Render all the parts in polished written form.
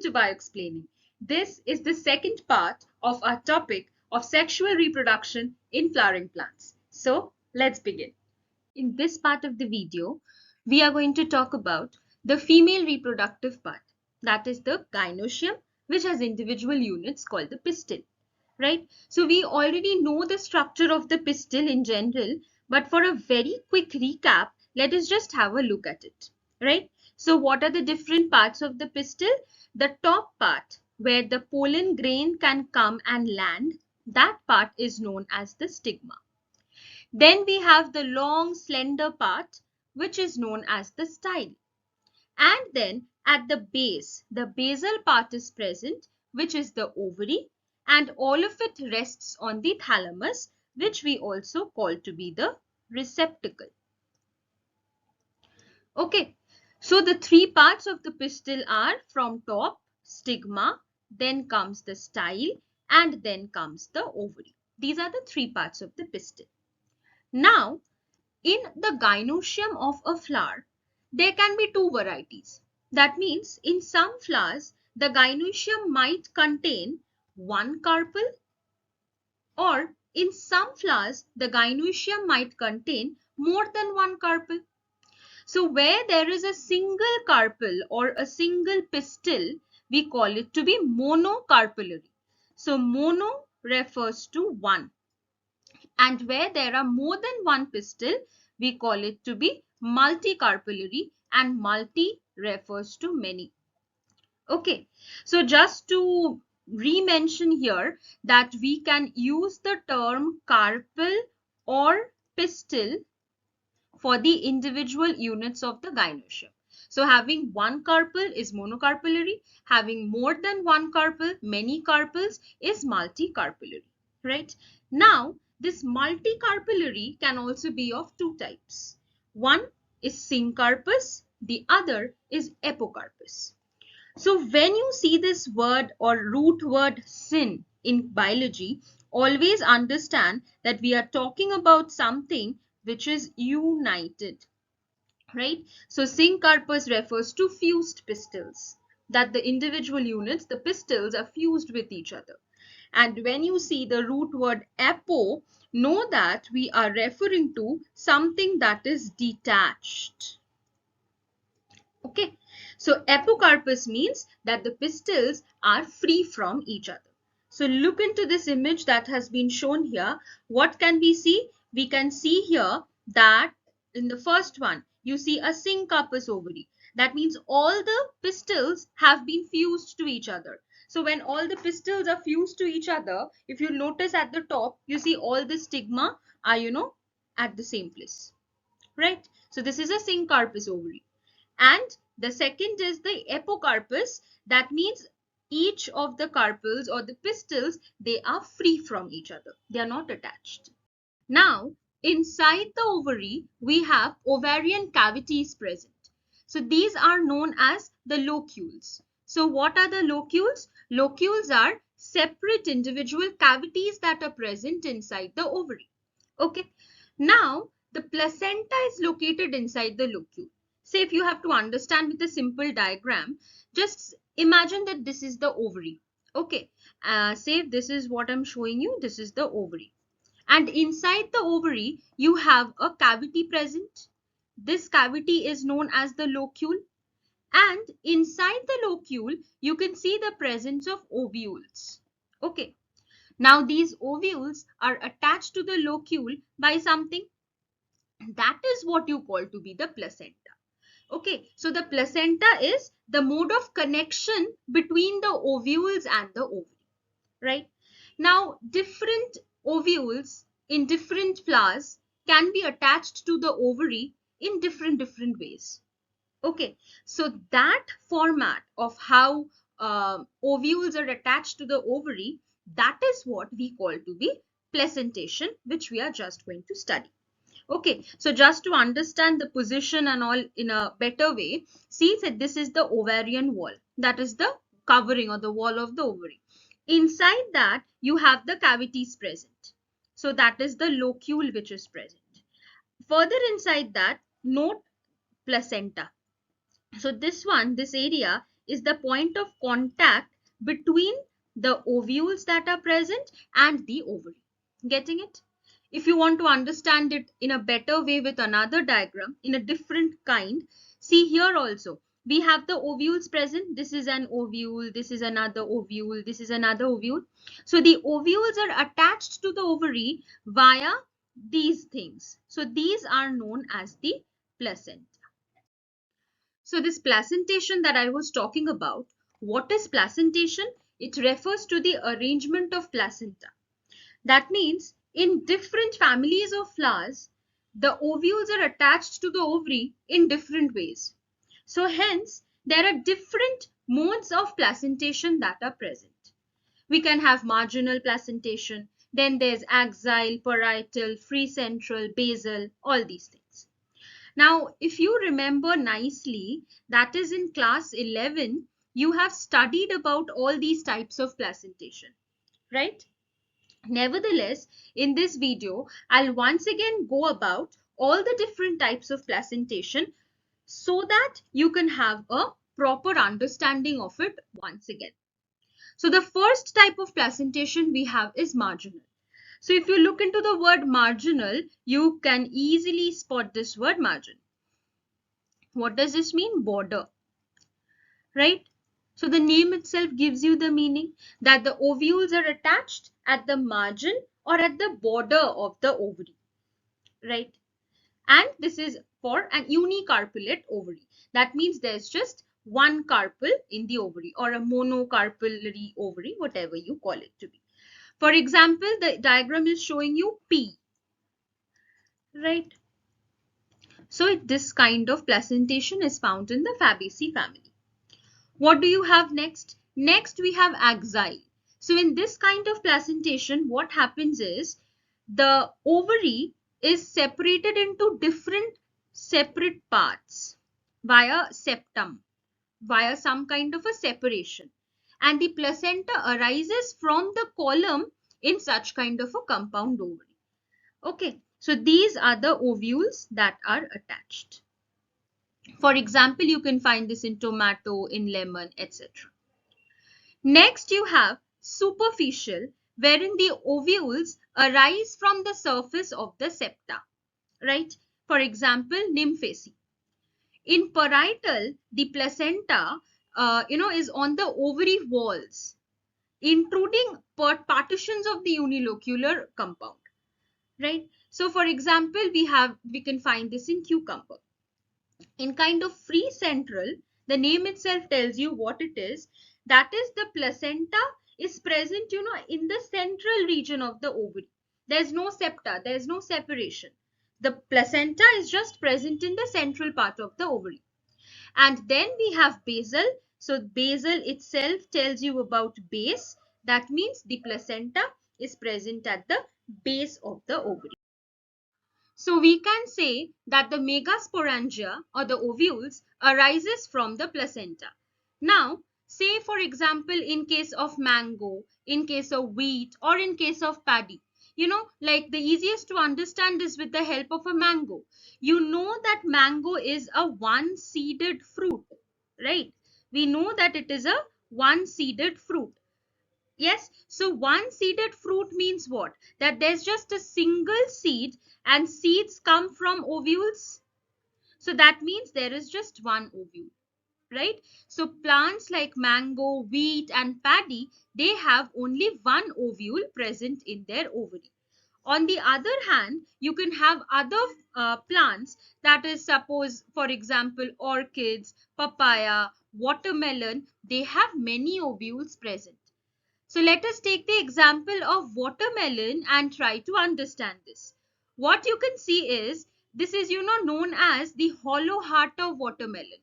to Bio-Explaining. This is the second part of our topic of sexual reproduction in flowering plants. So let's begin. In this part of the video, we are going to talk about the female reproductive part, that is the gynoecium, which has individual units called the pistil, right? So we already know the structure of the pistil in general, but for a very quick recap, let us just have a look at it, right? So what are the different parts of the pistil? The top part, where the pollen grain can come and land, that part is known as the stigma. Then we have the long slender part, which is known as the style. And then at the base, the basal part is present, which is the ovary, and all of it rests on the thalamus, which we also call to be the receptacle. Okay, so the three parts of the pistil are from top, stigma, then comes the style, and then comes the ovary. These are the three parts of the pistil. Now, in the gynoecium of a flower, there can be two varieties. That means in some flowers, the gynoecium might contain one carpel, or in some flowers, the gynoecium might contain more than one carpel. So where there is a single carpel or a single pistil, we call it to be monocarpellary. So mono refers to one. And where there are more than one pistil, we call it to be multicarpellary, and multi refers to many. Okay, so just to re-mention here that we can use the term carpel or pistil for the individual units of the gynoecium. So having one carpel is monocarpellary, having more than one carpel, many carpels, is multicarpellary, right? Now, this multicarpellary can also be of two types. One is syncarpous, the other is apocarpous. So when you see this word or root word syn in biology, always understand that we are talking about something which is united, right? So syncarpous refers to fused pistils, that the individual units, the pistils, are fused with each other. And when you see the root word apo, know that we are referring to something that is detached. Okay, so apocarpous means that the pistils are free from each other. So look into this image that has been shown here. What can we see? We can see here that in the first one, you see a syncarpous ovary. That means all the pistils have been fused to each other. So when all the pistils are fused to each other, if you notice at the top, you see all the stigma are, at the same place, right? So this is a syncarpous ovary. And the second is the apocarpous. That means each of the carpels or the pistils, they are free from each other. They are not attached. Now, inside the ovary, we have ovarian cavities present. So these are known as the locules. So what are the locules? Locules are separate individual cavities that are present inside the ovary. Okay. Now, the placenta is located inside the locule. Say if you have to understand with a simple diagram, just imagine that this is the ovary. Okay. Say this is what I'm showing you. This is the ovary. And inside the ovary, you have a cavity present. This cavity is known as the locule. And inside the locule, you can see the presence of ovules. Okay. Now these ovules are attached to the locule by something. That is what you call to be the placenta. Okay, so the placenta is the mode of connection between the ovules and the ovary, right? Now, different ovules in different flowers can be attached to the ovary in different ways. Okay, so that format of how ovules are attached to the ovary, that is what we call to be placentation, which we are just going to study. Okay, so just to understand the position and all in a better way, see that this is the ovarian wall. That is the covering or the wall of the ovary. Inside that, you have the cavities present. So that is the locule which is present. Further inside that, note placenta. So this area is the point of contact between the ovules that are present and the ovary. Getting it? If you want to understand it in a better way with another diagram, in a different kind, see here also. We have the ovules present. This is an ovule, this is another ovule, this is another ovule. So the ovules are attached to the ovary via these things. So these are known as the placenta. So this placentation that I was talking about, what is placentation? It refers to the arrangement of placenta. That means in different families of flowers, the ovules are attached to the ovary in different ways. So hence, there are different modes of placentation that are present. We can have marginal placentation, then there's axile, parietal, free central, basal, all these things. Now, if you remember nicely, that is in class 11, you have studied about all these types of placentation, right? Nevertheless, in this video, I'll once again go about all the different types of placentation so that you can have a proper understanding of it once again. So the first type of placentation we have is marginal. So if you look into the word marginal, you can easily spot this word margin. What does this mean? Border, right? So the name itself gives you the meaning that the ovules are attached at the margin or at the border of the ovary, right? And this is for an unicarpellate ovary. That means there's just one carpel in the ovary or a monocarpellary ovary, whatever you call it to be. For example, the diagram is showing you P, right? So this kind of placentation is found in the Fabaceae family. What do you have next? Next we have axile. So in this kind of placentation, what happens is the ovary is separated into different separate parts via septum, via some kind of a separation. And the placenta arises from the column in such kind of a compound ovary. Okay, so these are the ovules that are attached. For example, you can find this in tomato, in lemon, etc. Next, you have superficial, wherein the ovules arise from the surface of the septa, right? For example, nymphaceae. In parietal, the placenta, is on the ovary walls, intruding partitions of the unilocular compound, right? So, for example, we can find this in cucumber. In kind of free central, the name itself tells you what it is. That is, the placenta is present, in the central region of the ovary. There's no septa, there's no separation. The placenta is just present in the central part of the ovary. And then we have basal. So basal itself tells you about base. That means the placenta is present at the base of the ovary. So we can say that the Megasporangia or the ovules arises from the placenta. Now, say for example, in case of mango, in case of wheat, or in case of paddy, like the easiest to understand is with the help of a mango. You know that mango is a one-seeded fruit, right? We know that it is a one-seeded fruit. Yes, so one-seeded fruit means what? That there's just a single seed and seeds come from ovules. So that means there is just one ovule, right? So plants like mango, wheat and paddy, they have only one ovule present in their ovary. On the other hand, you can have other plants, that is, suppose for example orchids, papaya, watermelon, they have many ovules present. So let us take the example of watermelon and try to understand this. What you can see is, this is known as the hollow heart of watermelon.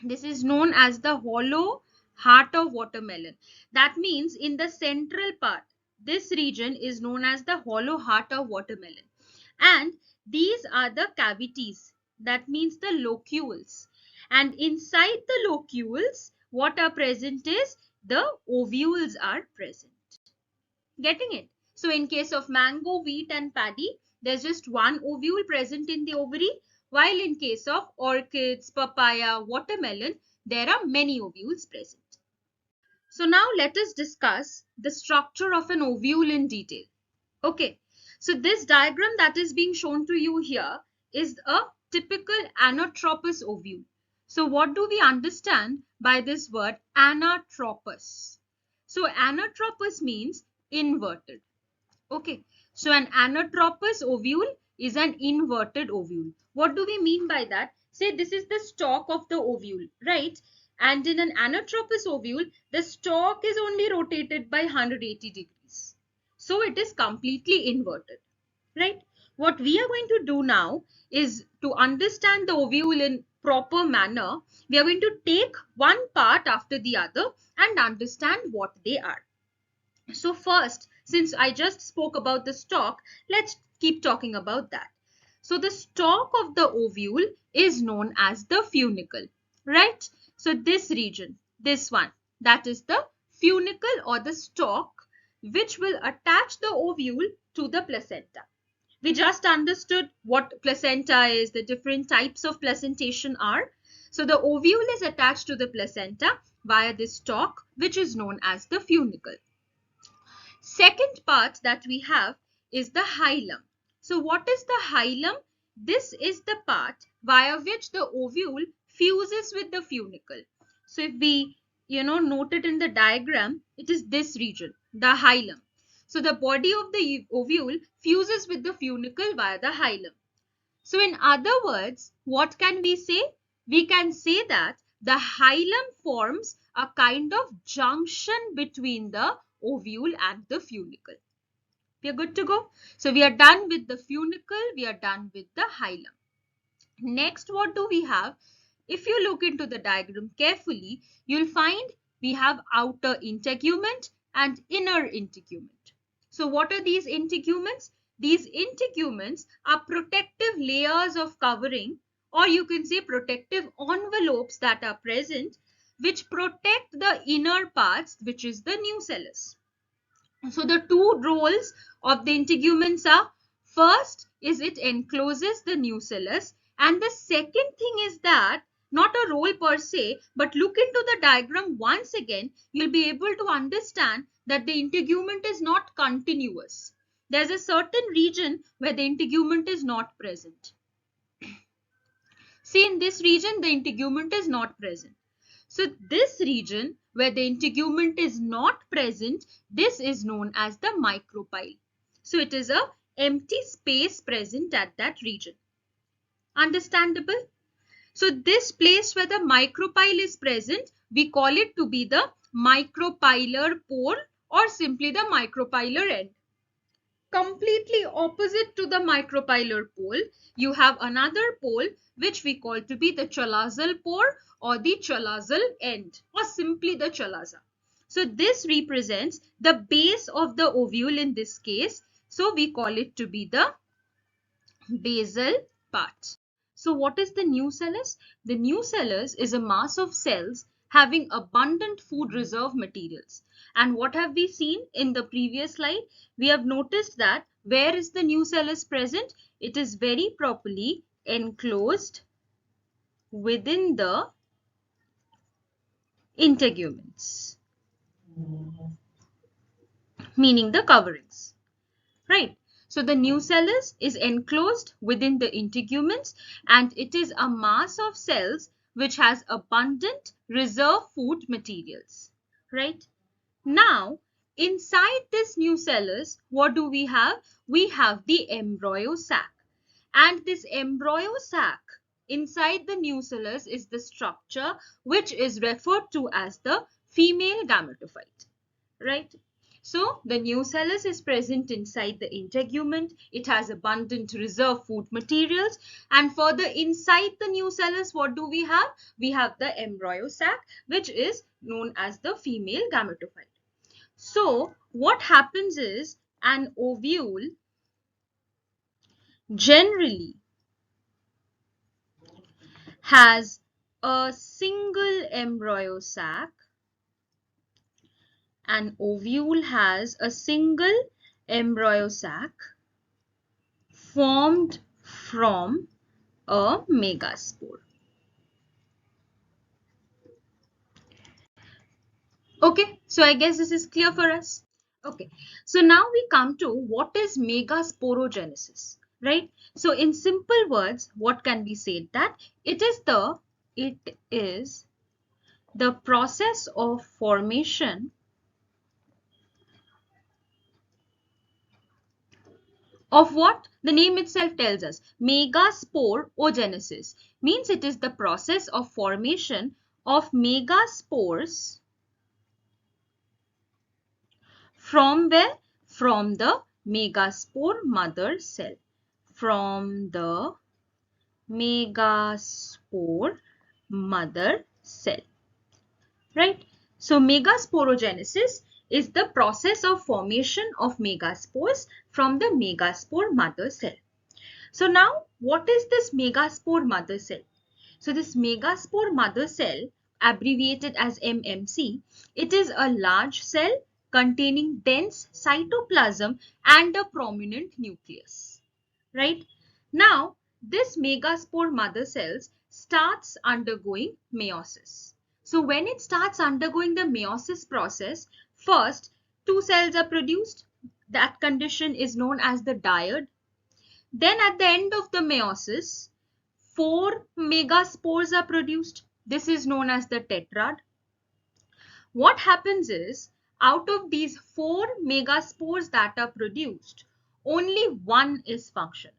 This is known as the hollow heart of watermelon. That means in the central part, this region is known as the hollow heart of watermelon. And these are the cavities. That means the locules. And inside the locules, what are present is the ovules are present. Getting it? So in case of mango, wheat and paddy, there's just one ovule present in the ovary, while in case of orchids, papaya, watermelon, there are many ovules present. So now let us discuss the structure of an ovule in detail. Okay, so this diagram that is being shown to you here is a typical anatropous ovule. So what do we understand by this word anatropous? So anatropous means inverted. Okay, so an anatropous ovule is an inverted ovule. What do we mean by that? Say this is the stalk of the ovule, right? And in an anatropous ovule, the stalk is only rotated by 180 degrees. So it is completely inverted, right? What we are going to do now is to understand the ovule in proper manner. We are going to take one part after the other and understand what they are. So first, since I just spoke about the stalk, let's keep talking about that. So the stalk of the ovule is known as the funicle, right? So this region, this one, that is the funicle or the stalk, which will attach the ovule to the placenta. We just understood what placenta is, the different types of placentation are. So the ovule is attached to the placenta via this stalk, which is known as the funicle. Second part that we have is the hilum. So what is the hilum? This is the part via which the ovule fuses with the funicle. So if we note it in the diagram, it is this region, the hilum. So the body of the ovule fuses with the funicle via the hilum. So in other words, what can we say? We can say that the hilum forms a kind of junction between the ovule and the funicle. We are good to go. So we are done with the funicle. We are done with the hilum. Next, what do we have? If you look into the diagram carefully, you'll find we have outer integument and inner integument. So what are these integuments? These integuments are protective layers of covering, or you can say protective envelopes that are present, which protect the inner parts, which is the nucellus. So the two roles of the integuments are, first is it encloses the nucellus, and the second thing is that, not a role per se, but look into the diagram once again, you'll be able to understand that the integument is not continuous. There's a certain region where the integument is not present. See, in this region, the integument is not present. So this region where the integument is not present, this is known as the micropyle. So it is a empty space present at that region. Understandable? So this place where the micropyle is present, we call it to be the micropylar pole or simply the micropylar end. Completely opposite to the micropylar pole, you have another pole which we call to be the chalazal pore or the chalazal end or simply the chalaza. So this represents the base of the ovule in this case. So we call it to be the basal part. So what is the nucellus? The nucellus is a mass of cells having abundant food reserve materials. And what have we seen in the previous slide? We have noticed that where is the nucellus present? It is very properly enclosed within the integuments, meaning the coverings, right? So the nucellus is enclosed within the integuments and it is a mass of cells which has abundant reserve food materials, right? Now, inside this nucellus, what do we have? We have the embryo sac. And this embryo sac inside the nucellus is the structure which is referred to as the female gametophyte, right? So the nucellus is present inside the integument. It has abundant reserve food materials. And further inside the nucellus, what do we have? We have the embryo sac, which is known as the female gametophyte. So what happens is an ovule generally has a single embryo sac. An ovule has a single embryo sac formed from a megaspore. Okay, so I guess this is clear for us. Okay, so now we come to what is megasporogenesis, right? So in simple words, what can be said? That it is the process of formation of what? The name itself tells us. Megasporogenesis means it is the process of formation of megaspores from where? From the megaspore mother cell. From the megaspore mother cell, right? So megasporogenesis is the process of formation of megaspores from the megaspore mother cell. So now what is this megaspore mother cell? So this megaspore mother cell, abbreviated as MMC, it is a large cell containing dense cytoplasm and a prominent nucleus, right? Now, this megaspore mother cells starts undergoing meiosis. So when it starts undergoing the meiosis process, first two cells are produced. That condition is known as the dyad. Then at the end of the meiosis, 4 megaspores are produced. This is known as the tetrad. What happens is, out of these 4 megaspores that are produced, only one is functional.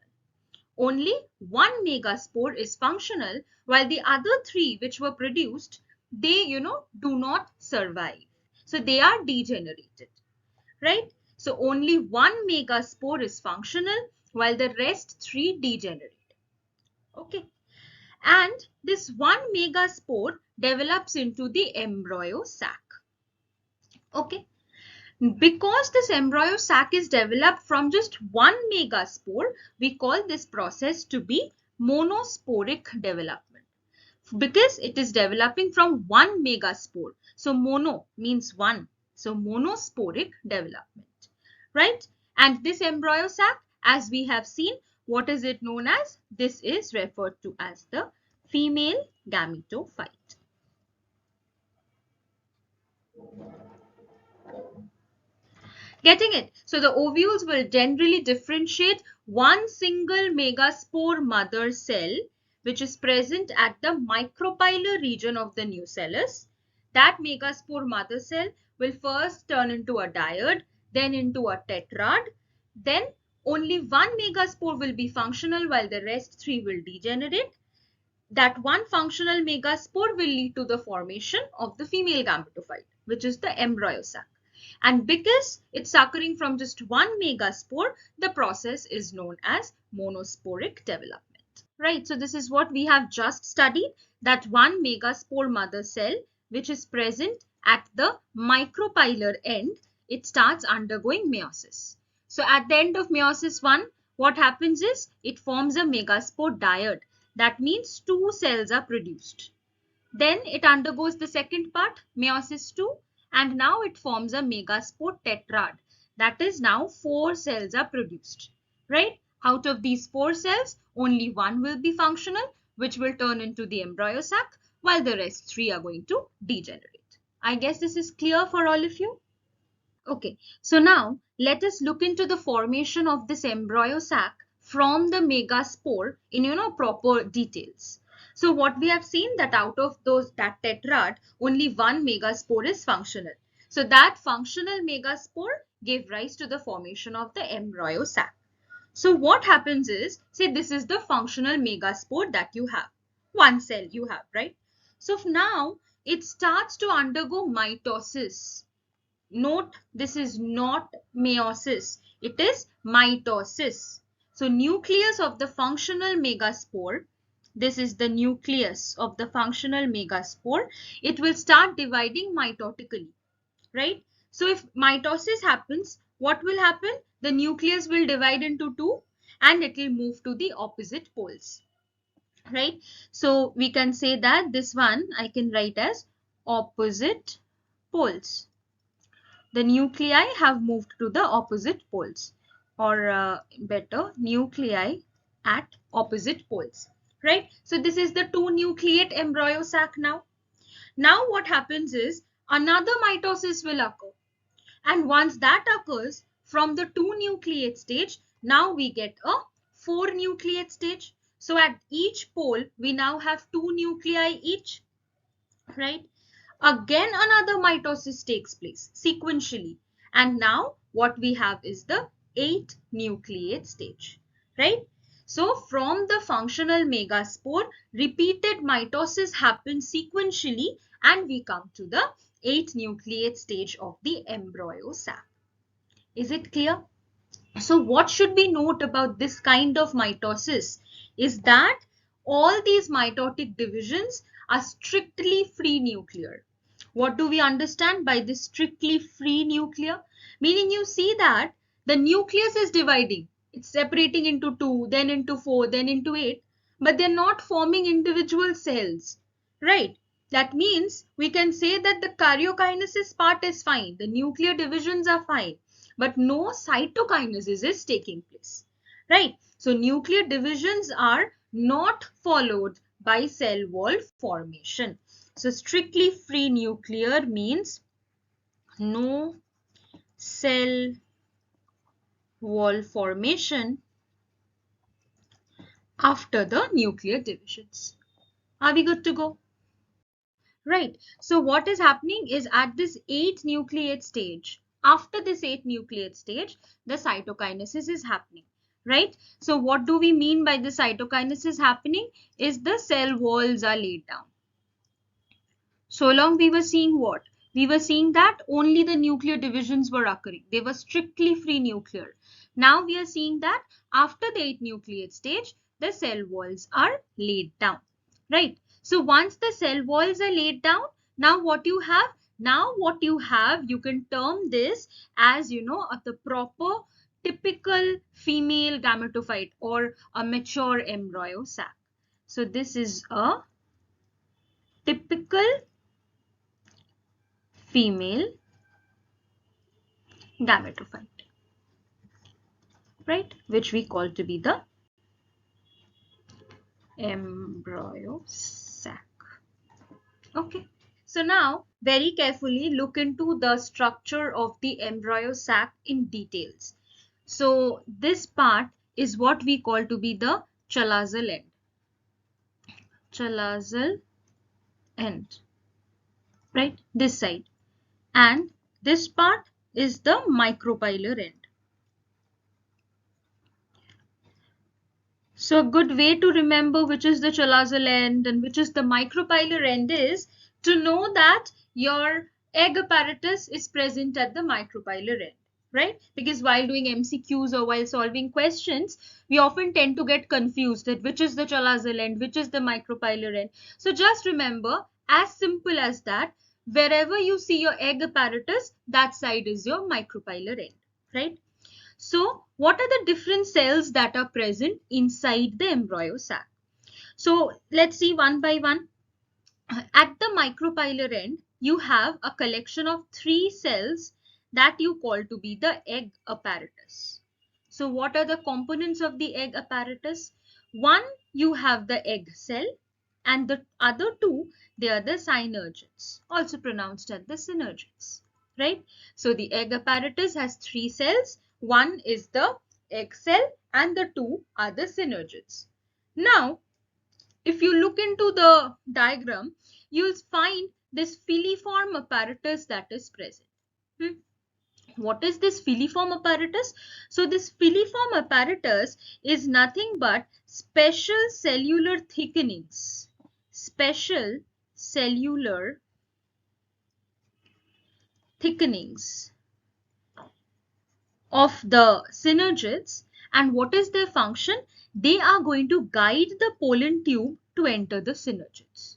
Only one megaspore is functional, while the other 3 which were produced, they, do not survive. So they are degenerated, right? So only one megaspore is functional, while the rest 3 degenerate. Okay. And this one megaspore develops into the embryo sac. Okay. Because this embryo sac is developed from just one megaspore, we call this process to be monosporic development. Because it is developing from one megaspore. So mono means one. So monosporic development, right? And this embryo sac, as we have seen, what is it known as? This is referred to as the female gametophyte. Getting it? So the ovules will generally differentiate one single megaspore mother cell which is present at the micropylar region of the nucellus. That megaspore mother cell will first turn into a dyad, then into a tetrad, then only one megaspore will be functional while the rest 3 will degenerate. That one functional megaspore will lead to the formation of the female gametophyte, which is the embryo sac. And because it's occurring from just one megaspore, the process is known as monosporic development. Right, so this is what we have just studied, that one megaspore mother cell which is present at the micropylar end, it starts undergoing meiosis. So at the end of meiosis 1, what happens is it forms a megaspore dyad. That means 2 cells are produced. Then it undergoes the second part, meiosis 2, and now it forms a megaspore tetrad. That is, now 4 cells are produced, right? Out of these 4 cells, only one will be functional, which will turn into the embryo sac, while the rest 3 are going to degenerate. I guess this is clear for all of you. Okay, so now let us look into the formation of this embryo sac from the megaspore in proper details. So what we have seen, that out of that tetrad, only one megaspore is functional. So that functional megaspore gave rise to the formation of the embryo sac. So what happens is, say this is the functional megaspore that you have. One cell you have, right? So now it starts to undergo mitosis. Note, this is not meiosis, it is mitosis. So nucleus of the functional megaspore, this is the nucleus of the functional megaspore, it will start dividing mitotically, right? So if mitosis happens, what will happen? The nucleus will divide into 2 and it will move to the opposite poles, right? So we can say that this one I can write as opposite poles. The nuclei have moved to the opposite poles, or better, nuclei at opposite poles, right? So this is the 2 nucleate embryo sac now. Now what happens is, another mitosis will occur. And once that occurs, from the 2 nucleate stage, now we get a 4 nucleate stage. So at each pole, we now have 2 nuclei each, right? Again, another mitosis takes place sequentially. And now what we have is the 8 nucleate stage, right? So from the functional megaspore, repeated mitosis happens sequentially and we come to the 8 nucleate stage of the embryo sac. Is it clear? So what should we note about this kind of mitosis is that all these mitotic divisions are strictly free nuclear. What do we understand by this strictly free nuclear? Meaning you see that the nucleus is dividing. It's separating into 2, then into 4, then into 8. But they're not forming individual cells. Right? That means we can say that the karyokinesis part is fine. The nuclear divisions are fine. But no cytokinesis is taking place. Right? So nuclear divisions are not followed by cell wall formation. So strictly free nuclear means no cell wall formation after the nuclear divisions. Are we good to go? Right. So what is happening is at this 8 nucleate stage, after this 8 nucleate stage, the cytokinesis is happening. Right. So what do we mean by the cytokinesis happening is the cell walls are laid down. So long we were seeing what? We were seeing that only the nuclear divisions were occurring. They were strictly free nuclear. Now we are seeing that after the 8 nucleate stage, the cell walls are laid down. Right. So once the cell walls are laid down, now what you have? Now what you have, you can term this as, the proper typical female gametophyte or a mature embryo sac. So this is a typical female gametophyte, right? Which we call to be the embryo sac. Okay. So now very carefully look into the structure of the embryo sac in details. So this part is what we call to be the chalazal end. Chalazal end, right? This side. And this part is the micropilar end. So a good way to remember which is the chalazal end and which is the micropilar end is to know that your egg apparatus is present at the micropilar end, right? Because while doing MCQs or while solving questions, we often tend to get confused that which is the chalazal end, which is the micropilar end. So just remember, as simple as that, wherever you see your egg apparatus, that side is your micropilar end, right? So what are the different cells that are present inside the embryo sac? So let's see one by one. At the micropilar end, you have a collection of 3 cells that you call to be the egg apparatus. So what are the components of the egg apparatus? One, you have the egg cell, and the other 2, they are the synergids, also pronounced as the synergids, right? So the egg apparatus has 3 cells. One is the egg cell and the 2 are the synergids. Now, if you look into the diagram, you'll find this filiform apparatus that is present. What is this filiform apparatus? So this filiform apparatus is nothing but special cellular thickenings. Special cellular thickenings of the synergids. And what is their function? They are going to guide the pollen tube to enter the synergids,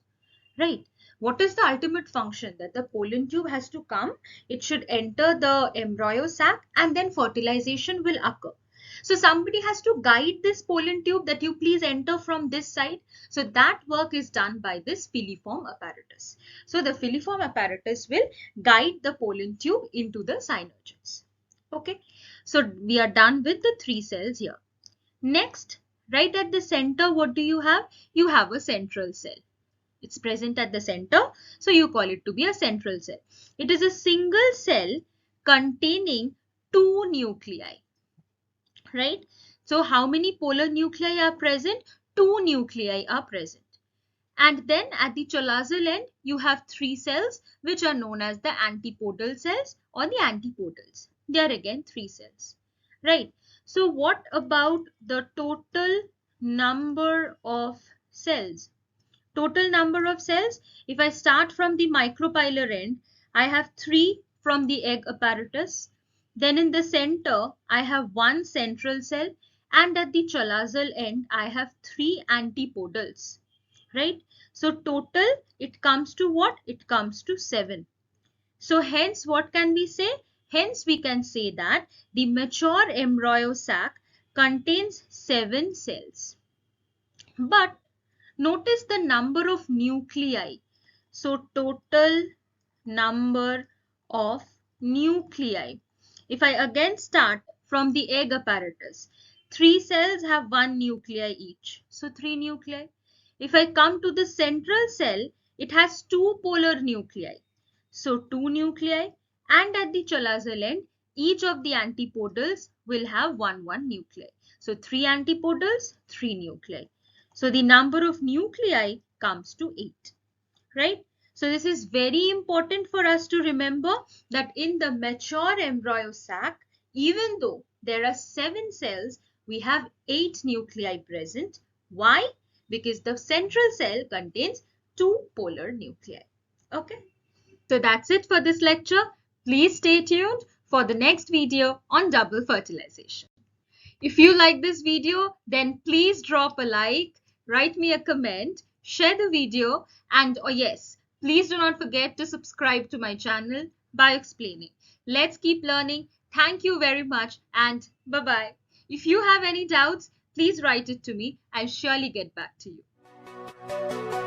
right? What is the ultimate function? That the pollen tube has to come, it should enter the embryo sac and then fertilization will occur. So somebody has to guide this pollen tube that you please enter from this side. So that work is done by this filiform apparatus. So the filiform apparatus will guide the pollen tube into the synergids. Okay. So we are done with the 3 cells here. Next, right at the center, what do you have? You have a central cell, It's present at the center, so you call it to be a central cell. It is a single cell containing two nuclei, right? So how many polar nuclei are present? Two nuclei are present. And then at the cholazal end, you have three cells which are known as the antipodal cells or the antipodals. They are again three cells, right? So what about the total number of cells? Total number of cells, if I start from the micropylar end, I have 3 from the egg apparatus. Then in the center, I have one central cell, and at the cholazal end, I have 3 antipodals, right? So total, it comes to what? It comes to 7. So hence, what can we say? Hence, we can say that the mature embryo sac contains 7 cells. But notice the number of nuclei. So total number of nuclei. If I again start from the egg apparatus, 3 cells have 1 nuclei each. So 3 nuclei. If I come to the central cell, it has 2 polar nuclei. So 2 nuclei, and at the cholazal end, each of the antipodals will have 1 nuclei. So 3 antipodals, 3 nuclei. So the number of nuclei comes to 8, right? So this is very important for us to remember that in the mature embryo sac, even though there are 7 cells, we have 8 nuclei present. Why? Because the central cell contains 2 polar nuclei. Okay. So that's it for this lecture. Please stay tuned for the next video on double fertilization. If you like this video, then please drop a like, write me a comment, share the video, and oh yes, please do not forget to subscribe to my channel Bioexplaining. Let's keep learning. Thank you very much and bye-bye. If you have any doubts, please write it to me. I'll surely get back to you.